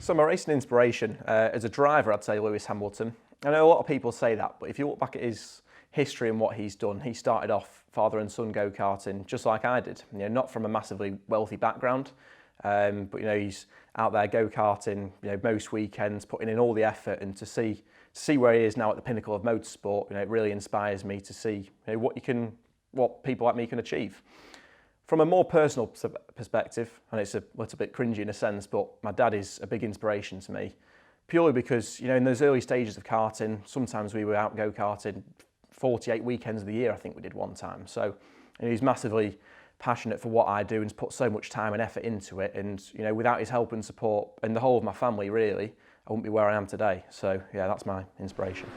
So my racing inspiration, as a driver, I'd say Lewis Hamilton. I know a lot of people say that, but if you look back at his history and what he's done, he started off father and son go-karting just like I did. You know, not from a massively wealthy background, but you know, he's out there go-karting, you know, most weekends, putting in all the effort, and to see where he is now at the pinnacle of motorsport, you know, it really inspires me to see, you know, what people like me can achieve. From a more personal perspective, and it's a little bit cringy in a sense, but my dad is a big inspiration to me, purely because, you know, in those early stages of karting, sometimes we were out go-karting 48 weekends of the year, I think we did one time. So, you know, he's massively passionate for what I do and has put so much time and effort into it. And, you know, without his help and support, and the whole of my family really, I wouldn't be where I am today. So yeah, that's my inspiration.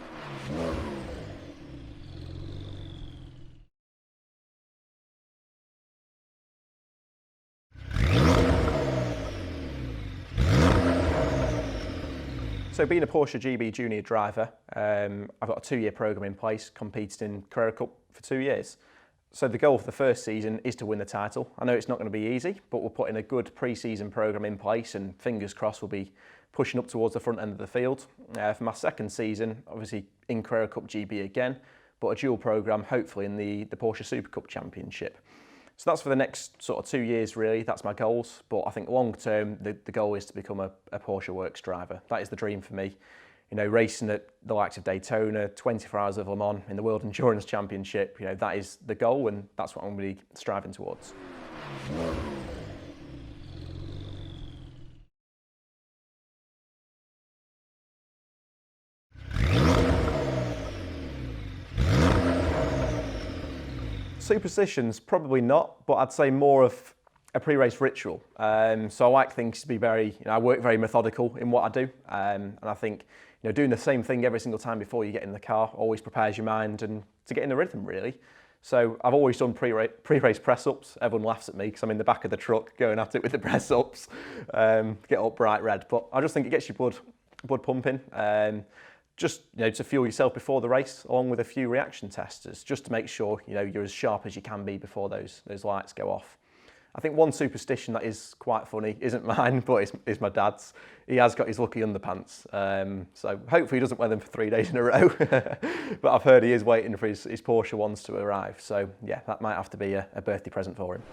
So being a Porsche GB Junior driver, I've got a 2-year programme in place, competed in Carrera Cup for 2 years. So the goal for the first season is to win the title. I know it's not going to be easy, but we're putting a good pre-season programme in place, and fingers crossed we'll be pushing up towards the front end of the field. For my second season, obviously in Carrera Cup GB again, but a dual programme hopefully in the Porsche Super Cup Championship. So that's for the next sort of 2 years really, that's my goals. But I think long term, the goal is to become a Porsche Works driver. That is the dream for me. You know, racing at the likes of Daytona, 24 Hours of Le Mans, in the World Endurance Championship, you know, that is the goal, and that's what I'm really striving towards. Superstitions, probably not, but I'd say more of a pre-race ritual. So I like things to be very, you know, I work very methodical in what I do, and I think, you know, doing the same thing every single time before you get in the car always prepares your mind and to get in the rhythm really. So I've always done pre-race press-ups. Everyone laughs at me because I'm in the back of the truck going at it with the press-ups, get up bright red. But I just think it gets your blood pumping. Just, you know, to fuel yourself before the race, along with a few reaction testers, just to make sure, you know, you're as sharp as you can be before those lights go off. I think one superstition that is quite funny, isn't mine, but is my dad's. He has got his lucky underpants, so hopefully he doesn't wear them for 3 days in a row. But I've heard he is waiting for his Porsche ones to arrive, so yeah, that might have to be a birthday present for him.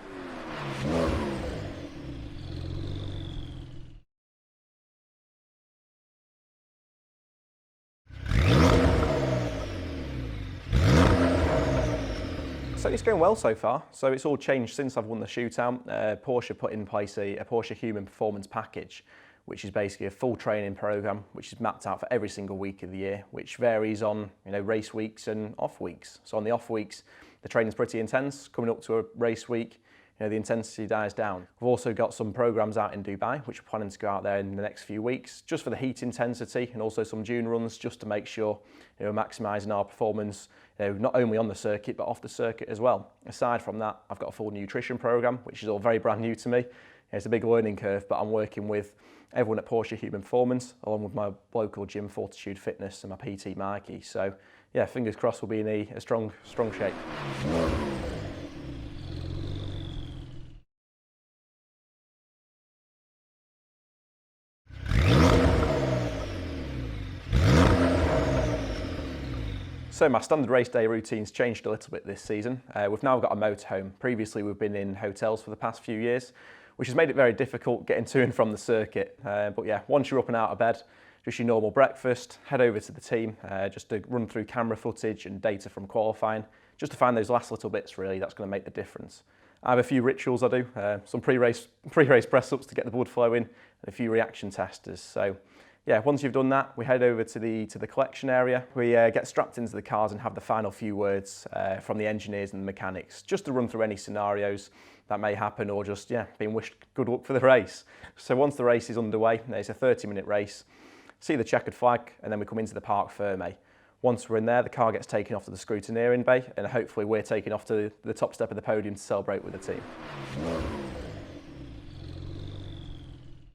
So it's going well so far. So it's all changed since I've won the shootout. Porsche put in place a Porsche Human Performance Package, which is basically a full training program, which is mapped out for every single week of the year, which varies on, you know, race weeks and off weeks. So on the off weeks, the training's pretty intense. Coming up to a race week, you know, the intensity dies down. We've also got some programs out in Dubai, which we're planning to go out there in the next few weeks, just for the heat intensity, and also some dune runs, just to make sure, you know, maximising our performance, you know, not only on the circuit, but off the circuit as well. Aside from that, I've got a full nutrition program, which is all very brand new to me. It's a big learning curve, but I'm working with everyone at Porsche Human Performance, along with my local gym, Fortitude Fitness, and my PT, Mikey. So yeah, fingers crossed we'll be in a strong shape. So my standard race day routine's changed a little bit this season. We've now got a motorhome. Previously we've been in hotels for the past few years, which has made it very difficult getting to and from the circuit. But yeah, once you're up and out of bed, just your normal breakfast, head over to the team, just to run through camera footage and data from qualifying, just to find those last little bits really that's going to make the difference. I have a few rituals I do, some pre-race press-ups to get the blood flowing, and a few reaction testers. So yeah, once you've done that, we head over to the collection area. We get strapped into the cars and have the final few words from the engineers and the mechanics, just to run through any scenarios that may happen, or just, yeah, being wished good luck for the race. So once the race is underway, it's a 30-minute race, see the checkered flag, and then we come into the Parc Fermé. Once we're in there, the car gets taken off to the scrutineering bay, and hopefully we're taken off to the top step of the podium to celebrate with the team.